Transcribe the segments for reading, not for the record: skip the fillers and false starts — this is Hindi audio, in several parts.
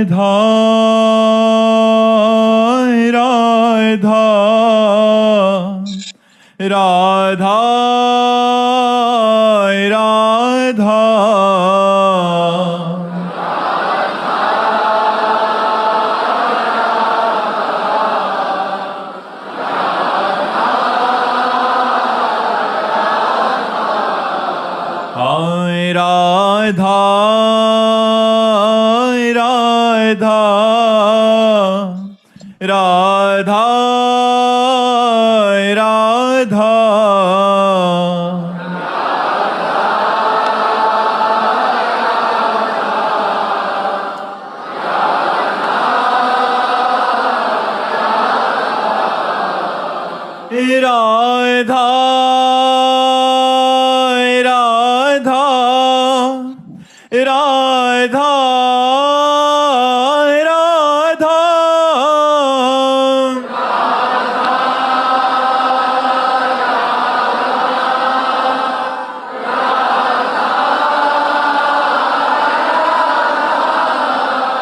राधा राधा राधा राधा हाय राधा राधा राधा राधा राधा राधा राधा राधा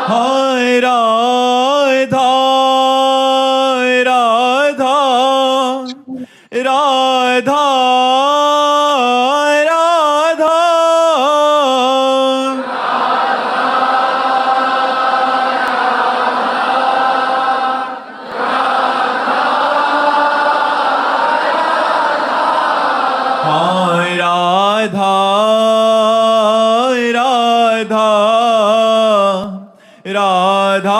हाय राधा राधा राधा राधा हाय राधा राधा राधा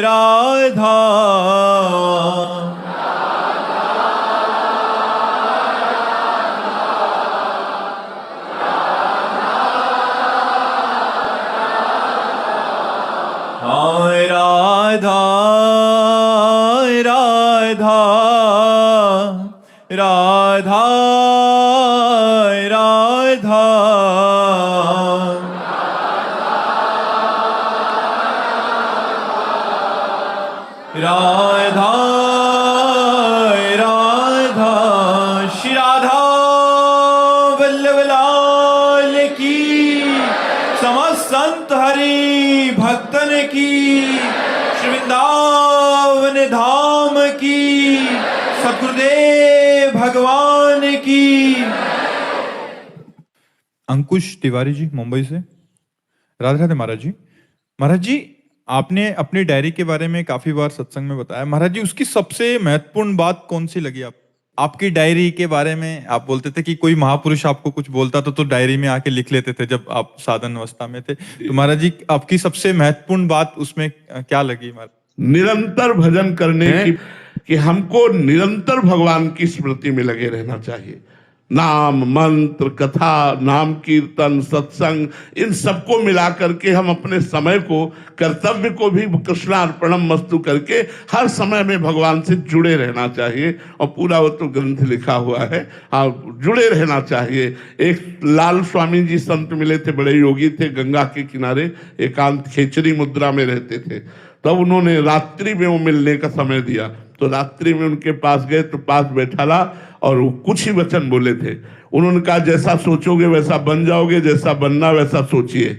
राधा हाय राधा राधा राधा राधा राधा राधा श्री राधा वल्लभ लाल की समस्त संत हरि भक्तन की श्री वृंदावन धाम की सद्गुरुदेव भगवान की। अंकुश तिवारी जी मुंबई से। राधे राधे महाराज जी। महाराज जी, आपने अपनी डायरी के बारे में काफी बार सत्संग में बताया। महाराज जी, उसकी सबसे महत्वपूर्ण बात कौन सी लगी आपकी डायरी के बारे में? आप बोलते थे कि कोई महापुरुष आपको कुछ बोलता था तो डायरी में आके लिख लेते थे जब आप साधन अवस्था में थे। तो महाराज जी, आपकी सबसे महत्वपूर्ण बात उसमें क्या लगी? निरंतर भजन करने कि हमको निरंतर भगवान की स्मृति में लगे रहना चाहिए। नाम, मंत्र, कथा, नाम कीर्तन, सत्संग, इन सबको मिला करके हम अपने समय को, कर्तव्य को भी कृष्णार्पणम मस्तु करके हर समय में भगवान से जुड़े रहना चाहिए। और पूरा वो तो ग्रंथ लिखा हुआ है, आप जुड़े रहना चाहिए। एक लाल स्वामी जी संत मिले थे, बड़े योगी थे, गंगा के किनारे एकांत खेचरी मुद्रा में रहते थे। तब उन्होंने रात्रि में वो मिलने का समय दिया, तो रात्रि में उनके पास गए तो पास बैठा ला और वो कुछ ही वचन बोले थे। उन्होंने कहा, जैसा सोचोगे वैसा बन जाओगे, जैसा बनना वैसा सोचिए,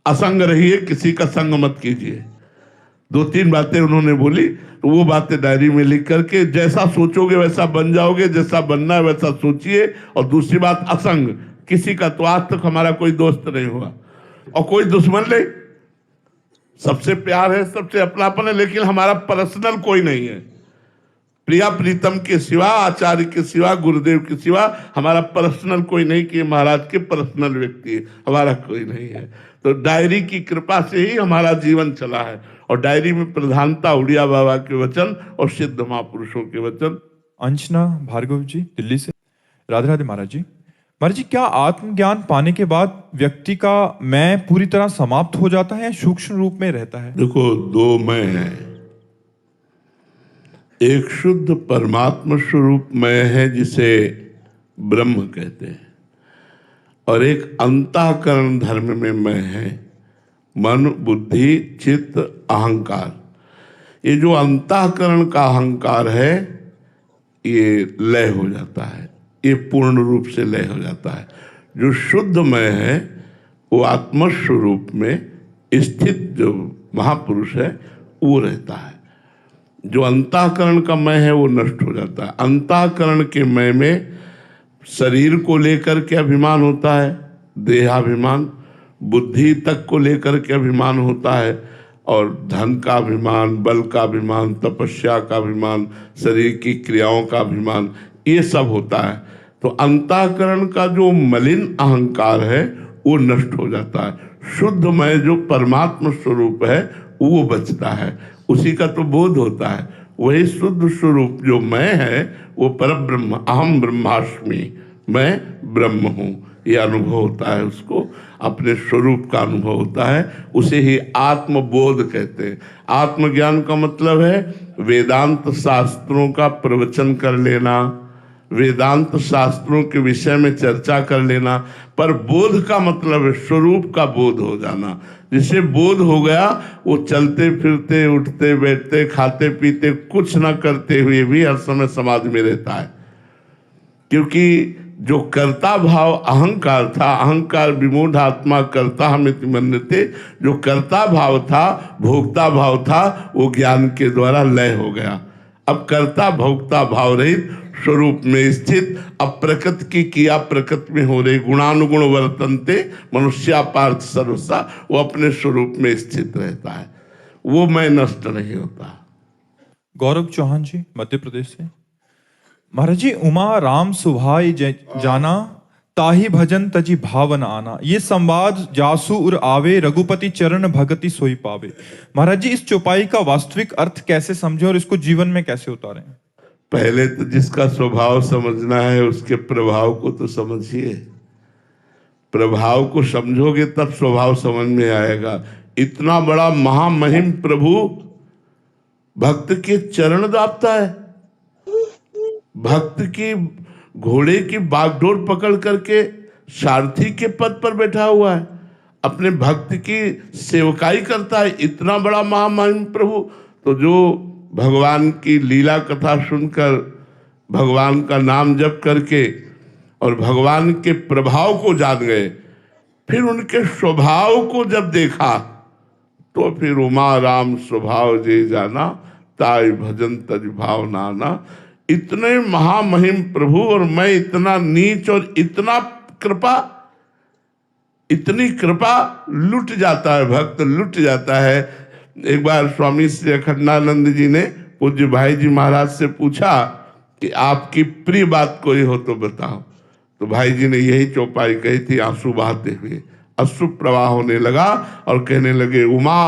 असंग रहिए, किसी का संग मत कीजिए। 2-3 बातें उन्होंने बोली, तो वो बातें डायरी में लिख करके, जैसा सोचोगे वैसा बन जाओगे, जैसा बनना वैसा सोचिए। और दूसरी बात, असंग, किसी का तो आज तक हमारा कोई दोस्त नहीं हुआ और कोई दुश्मन नहीं, सबसे प्यार है, सबसे अपनापन है, लेकिन हमारा पर्सनल कोई नहीं है। प्रिया प्रीतम के सिवा, आचार्य के सिवा, गुरुदेव के सिवा हमारा पर्सनल कोई नहीं, कि महाराज के पर्सनल व्यक्ति है, हमारा कोई नहीं है। तो डायरी की कृपा से ही हमारा जीवन चला है। और डायरी में प्रधानता उड़िया बाबा के वचन और सिद्ध महापुरुषों के वचन। अंशना भार्गव जी दिल्ली से। राधे राधे महाराज जी। महाराज जी, क्या आत्मज्ञान पाने के बाद व्यक्ति का मैं पूरी तरह समाप्त हो जाता है या सूक्ष्म रूप में रहता है? देखो, 2 मैं है, एक शुद्ध परमात्मा स्वरूप मैं है जिसे ब्रह्म कहते हैं, और एक अंतःकरण धर्म में मैं है, मन, बुद्धि, चित्त, अहंकार। ये जो अंतःकरण का अहंकार है ये लय हो जाता है, ये पूर्ण रूप से लय हो जाता है। जो शुद्ध मैं है वो आत्मस्वरूप में स्थित जो महापुरुष है वो रहता है। जो अंतःकरण का मैं है वो नष्ट हो जाता है। अंतःकरण के मैं में शरीर को लेकर के अभिमान होता है, देहाभिमान, बुद्धि तक को लेकर के अभिमान होता है, और धन का अभिमान, बल का अभिमान, तपस्या का अभिमान, शरीर की क्रियाओं का अभिमान, ये सब होता है। तो अंतःकरण का जो मलिन अहंकार है वो नष्ट हो जाता है। शुद्ध मैं जो परमात्मा स्वरूप है वो बचता है, उसी का तो बोध होता है। वही शुद्ध स्वरूप जो मैं है वो परब्रह्म, अहम ब्रह्मास्मि, मैं ब्रह्म हूँ, ये अनुभव होता है। उसको अपने स्वरूप का अनुभव होता है, उसे ही आत्मबोध कहते हैं। आत्मज्ञान का मतलब है वेदांत शास्त्रों का प्रवचन कर लेना, वेदांत शास्त्रों के विषय में चर्चा कर लेना, पर बोध का मतलब है स्वरूप का बोध हो जाना। जिसे बोध हो गया वो चलते फिरते, उठते बैठते, खाते पीते, कुछ न करते हुए भी हर समय समाधि में रहता है। क्योंकि जो कर्ता भाव अहंकार था, अहंकार विमूढ़ आत्मा कर्ता हमिति मन्यते, जो कर्ता भाव था, भोक्ता भाव था, वो ज्ञान के द्वारा लय हो गया। अब कर्ता भोक्ता भाव रहित स्वरूप में स्थित, अब प्रकृति की किया प्रकृति में हो रही, गुणानुगुण वर्तनते मनुष्या पार्थ सर्वसा, वो अपने स्वरूप में स्थित रहता है, वो मैं नष्ट नहीं होता। गौरव चौहान जी मध्य प्रदेश से। महाराज जी, उमा राम सुभाई जाना, ताही भजन तजी भावन आना, ये संवाद जासु उर आवे, रघुपति चरण भगति सोई पावे। महाराज जी, इस चौपाई का वास्तविक अर्थ कैसे समझे और इसको जीवन में कैसे उतारें? पहले तो जिसका स्वभाव समझना है उसके प्रभाव को तो समझिए। प्रभाव को समझोगे तब स्वभाव समझ में आएगा। इतना बड़ा महामहिम प्रभु भक्त के चरण दापता है, भक्त की घोड़े की बागडोर पकड़ करके सारथी के पद पर बैठा हुआ है, अपने भक्त की सेवकाई करता है। इतना बड़ा महामहिम प्रभु, तो जो भगवान की लीला कथा सुनकर, भगवान का नाम जप करके और भगवान के प्रभाव को जान गए, फिर उनके स्वभाव को जब देखा तो फिर उमा राम स्वभाव जे जाना, ताई भजन तज भाव नाना। इतने महामहिम प्रभु और मैं इतना नीच, और इतना कृपा, इतनी कृपा, लुट जाता है भक्त, लुट जाता है। एक बार स्वामी श्री अखंडानंद जी ने पूज्य भाई जी महाराज से पूछा कि आपकी प्रिय बात कोई हो तो बताओ। तो भाई जी ने यही चौपाई कही थी, आंसू बहाते हुए। अश्रु प्रवाह होने लगा और कहने लगे, उमा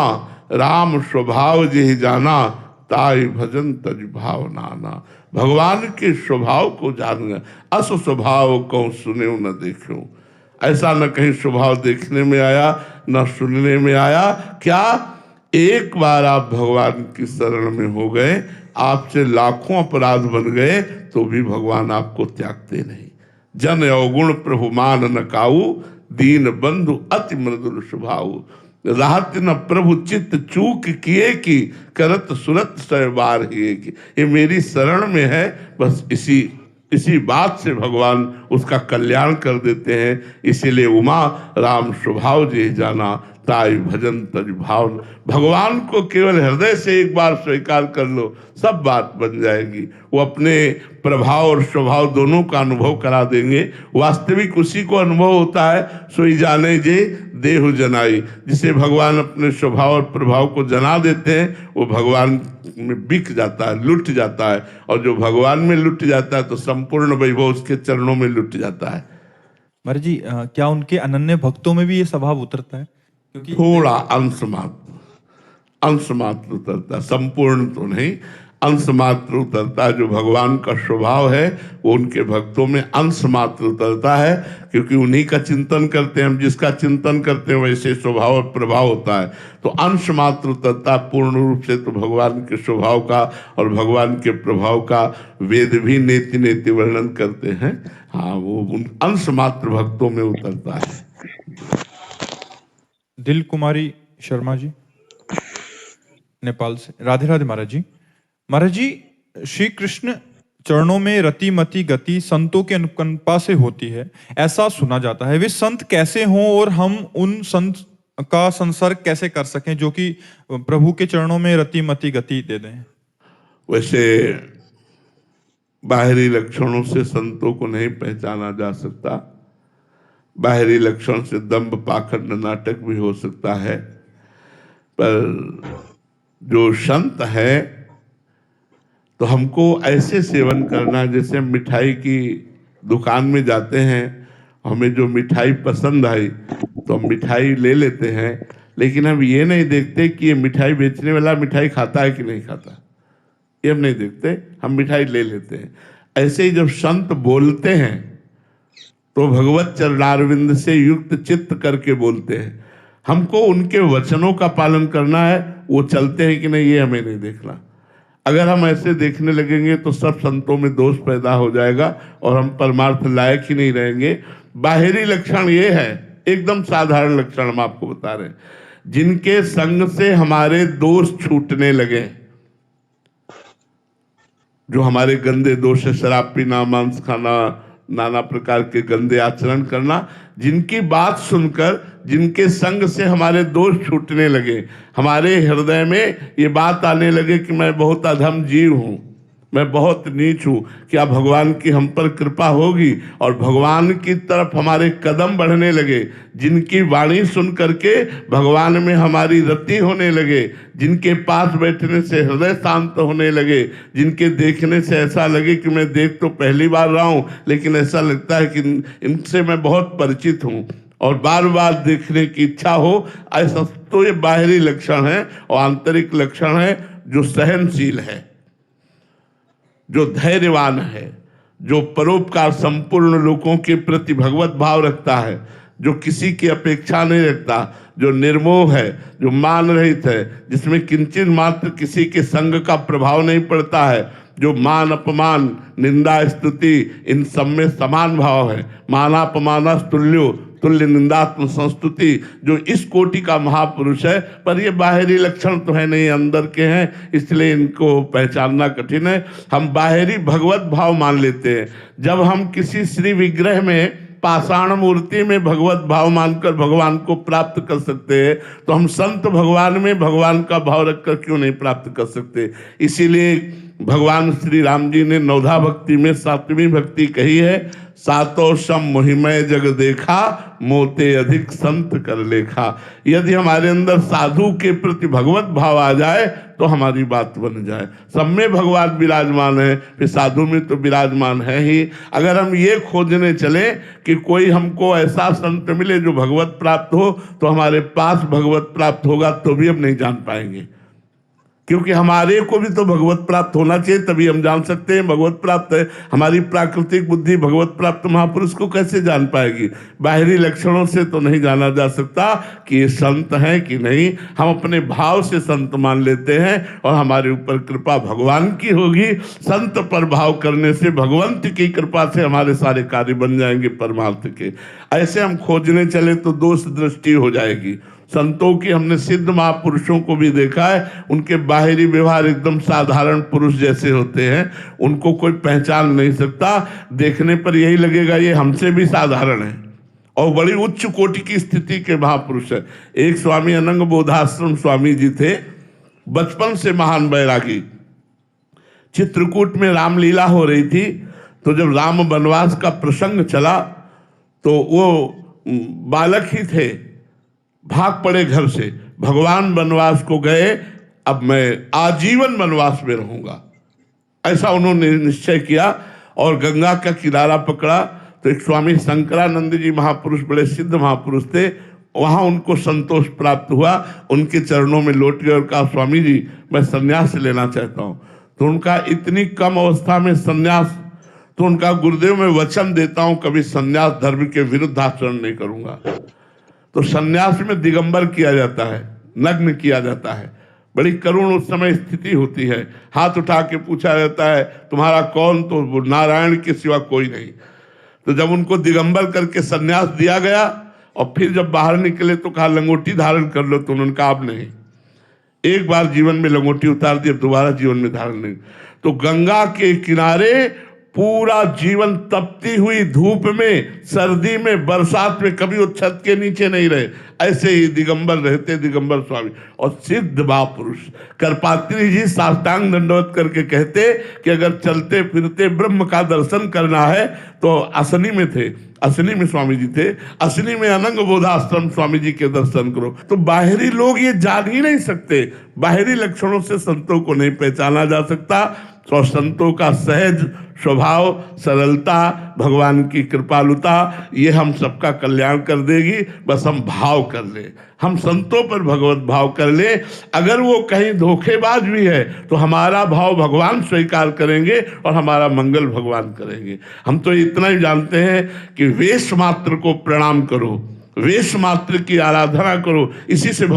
राम स्वभाव जे जाना, ताई भजन तज भाव नाना। भगवान के स्वभाव को जान गए। अस स्वभाव कौन सुने न देखो, ऐसा न कहीं स्वभाव देखने में आया न सुनने में आया। क्या एक बार आप भगवान की शरण में हो गए, आपसे लाखों अपराध बन गए तो भी भगवान आपको त्यागते नहीं। जन अवगुण प्रभु मान न काऊ, दीन बंधु अति मृदुल स्वभाव। राहत न प्रभु चित्त चूक किए की, करत सुरत सहबार ही की। ये मेरी शरण में है, बस इसी बात से भगवान उसका कल्याण कर देते हैं। इसीलिए उमा राम स्वभाव जे जाना, ताई भजन तज भाव। भगवान को केवल हृदय से एक बार स्वीकार कर लो, सब बात बन जाएगी। वो अपने प्रभाव और स्वभाव दोनों का अनुभव करा देंगे। वास्तविक उसी को अनुभव होता है, सोई जाने जे देहु जनाई। जिसे भगवान अपने स्वभाव और प्रभाव को जना देते हैं वो भगवान में बिक जाता है, लुट जाता है। और जो भगवान में लुट जाता है तो संपूर्ण वैभव उसके चरणों में लुट जाता है। महाराज जी, क्या उनके अनन्य भक्तों में भी ये स्वभाव उतरता है? क्योंकि थोड़ा अंश मात्र उतरता, संपूर्ण तो नहीं, अंश मात्र उतरता है। जो भगवान का स्वभाव है वो उनके भक्तों में अंश मात्र उतरता है, क्योंकि उन्हीं का चिंतन करते हैं हम। जिसका चिंतन करते हैं वैसे स्वभाव और प्रभाव होता है, तो अंश मात्र उतरता। पूर्ण रूप से तो भगवान के स्वभाव का और भगवान के प्रभाव का वेद भी नेति नेति वर्णन करते हैं। हाँ, वो उन अंश मात्र भक्तों में उतरता है। दिल कुमारी शर्मा जी नेपाल से। राधे राधे महाराज जी। महाराज जी, श्री कृष्ण चरणों में रति मति गति संतों के अनुकंपा से होती है, ऐसा सुना जाता है। वे संत कैसे हों और हम उन संत का संसर्ग कैसे कर सकें जो कि प्रभु के चरणों में रतिमती गति दे दें? वैसे बाहरी लक्षणों से संतों को नहीं पहचाना जा सकता। बाहरी लक्षण से दंभ पाखंड नाटक भी हो सकता है, पर जो संत है तो हमको ऐसे सेवन करना जैसे मिठाई की दुकान में जाते हैं, हमें जो मिठाई पसंद आई तो हम मिठाई ले लेते हैं, लेकिन हम ये नहीं देखते कि ये मिठाई बेचने वाला मिठाई खाता है कि नहीं खाता, ये हम नहीं देखते, हम मिठाई ले लेते हैं। ऐसे ही जब संत बोलते हैं तो भगवत चरणारविंद से युक्त चित्त करके बोलते हैं। हमको उनके वचनों का पालन करना है, वो चलते हैं कि नहीं ये हमें नहीं देखना। अगर हम ऐसे देखने लगेंगे तो सब संतों में दोष पैदा हो जाएगा और हम परमार्थ लायक ही नहीं रहेंगे। बाहरी लक्षण ये है, एकदम साधारण लक्षण हम आपको बता रहे हैं, जिनके संग से हमारे दोष छूटने लगे, जो हमारे गंदे दोष है, शराब पीना, मांस खाना, नाना प्रकार के गंदे आचरण करना, जिनकी बात सुनकर, जिनके संग से हमारे दोष छूटने लगे, हमारे हृदय में ये बात आने लगे कि मैं बहुत अधम जीव हूँ, मैं बहुत नीच हूँ, क्या भगवान की हम पर कृपा होगी, और भगवान की तरफ हमारे कदम बढ़ने लगे, जिनकी वाणी सुन करके भगवान में हमारी रति होने लगे, जिनके पास बैठने से हृदय शांत होने लगे, जिनके देखने से ऐसा लगे कि मैं देख तो पहली बार रहा हूँ लेकिन ऐसा लगता है कि इनसे मैं बहुत परिचित हूँ और बार बार देखने की इच्छा हो, ऐसा तो ये बाहरी लक्षण है। और आंतरिक लक्षण है जो सहनशील है, जो धैर्यवान है, जो परोपकार संपूर्ण लोगों के प्रति भगवत भाव रखता है, जो किसी की अपेक्षा नहीं रखता, जो निर्मोह है, जो मान रहित है, जिसमें किंचित मात्र किसी के संग का प्रभाव नहीं पड़ता है, जो मान अपमान निंदा स्तुति इन सब में समान भाव है, मानापमानस तुल्यो तुल्य निंदात्म संस्तुति, जो इस कोटि का महापुरुष है। पर ये बाहरी लक्षण तो है नहीं, अंदर के हैं, इसलिए इनको पहचानना कठिन है। हम बाहरी भगवत भाव मान लेते हैं। जब हम किसी श्री विग्रह में, पाषाण मूर्ति में भगवत भाव मानकर भगवान को प्राप्त कर सकते हैं, तो हम संत भगवान में भगवान का भाव रखकर क्यों नहीं प्राप्त कर सकते। इसीलिए भगवान श्री राम जी ने नवधा भक्ति में 7वीं भक्ति कही है, सातो सम मोहिमय जग देखा, मोते अधिक संत कर लेखा। यदि हमारे अंदर साधु के प्रति भगवत भाव आ जाए तो हमारी बात बन जाए। सब में भगवान विराजमान है, फिर साधु में तो विराजमान है ही। अगर हम ये खोजने चले कि कोई हमको ऐसा संत मिले जो भगवत प्राप्त हो, तो हमारे पास भगवत प्राप्त होगा तो भी हम नहीं जान पाएंगे, क्योंकि हमारे को भी तो भगवत प्राप्त होना चाहिए, तभी हम जान सकते हैं भगवत प्राप्त है। हमारी प्राकृतिक बुद्धि भगवत प्राप्त महापुरुष को कैसे जान पाएगी। बाहरी लक्षणों से तो नहीं जाना जा सकता कि ये संत हैं कि नहीं। हम अपने भाव से संत मान लेते हैं और हमारे ऊपर कृपा भगवान की होगी। संत पर भाव करने से भगवंत की कृपा से हमारे सारे कार्य बन जाएंगे परमार्थ के। ऐसे हम खोजने चले तो दोष दृष्टि हो जाएगी। संतों की हमने सिद्ध महापुरुषों को भी देखा है, उनके बाहरी व्यवहार एकदम साधारण पुरुष जैसे होते हैं, उनको कोई पहचान नहीं सकता। देखने पर यही लगेगा ये हमसे भी साधारण है और बड़ी उच्च कोटि की स्थिति के महापुरुष है। एक स्वामी अनंग बोधाश्रम स्वामी जी थे, बचपन से महान बैरागी। चित्रकूट में रामलीला हो रही थी, तो जब राम वनवास का प्रसंग चला तो वो बालक ही थे, भाग पड़े घर से, भगवान वनवास को गए, अब मैं आजीवन वनवास में रहूंगा, ऐसा उन्होंने निश्चय किया। और गंगा का किनारा पकड़ा तो एक स्वामी शंकरानंद जी महापुरुष, बड़े सिद्ध महापुरुष थे, वहां उनको संतोष प्राप्त हुआ। उनके चरणों में लौट गए और कहा, स्वामी जी मैं संन्यास लेना चाहता हूं। तो उनका इतनी कम अवस्था में संन्यास, तो उनका गुरुदेव मैं वचन देता हूं कभी संन्यास धर्म के विरुद्ध आचरण नहीं करूंगा। तो सन्यास में दिगंबर किया जाता है, नग्न किया जाता है। बड़ी करुण उस समय स्थिति होती है। हाथ उठा के पूछा जाता है तुम्हारा कौन, तो नारायण के सिवा कोई नहीं। तो जब उनको दिगंबर करके सन्यास दिया गया और फिर जब बाहर निकले तो कहा लंगोटी धारण कर लो, तो उन्होंने कहा अब नहीं, एक बार जीवन में लंगोटी उतार दी, अब दोबारा जीवन में धारण नहीं। तो गंगा के किनारे पूरा जीवन तपती हुई धूप में, सर्दी में, बरसात में कभी वो छत के नीचे नहीं रहे, ऐसे ही दिगंबर रहते दिगंबर स्वामी। और सिद्ध महापुरुष करपात्री जी साष्टांग दंडवत करके कहते कि अगर चलते फिरते ब्रह्म का दर्शन करना है तो असनी में थे, असनी में स्वामी जी थे, असनी में अनंग बोधाश्रम स्वामी जी के दर्शन करो। तो बाहरी लोग ये जान ही नहीं सकते, बाहरी लक्षणों से संतों को नहीं पहचाना जा सकता। तो संतों का सहज स्वभाव, सरलता, भगवान की कृपालुता, ये हम सबका कल्याण कर देगी। बस हम भाव कर ले, हम संतों पर भगवत भाव कर ले। अगर वो कहीं धोखेबाज भी है तो हमारा भाव भगवान स्वीकार करेंगे और हमारा मंगल भगवान करेंगे। हम तो इतना ही जानते हैं कि वेश मात्र को प्रणाम करो, वेश मात्र की आराधना करो, इसी से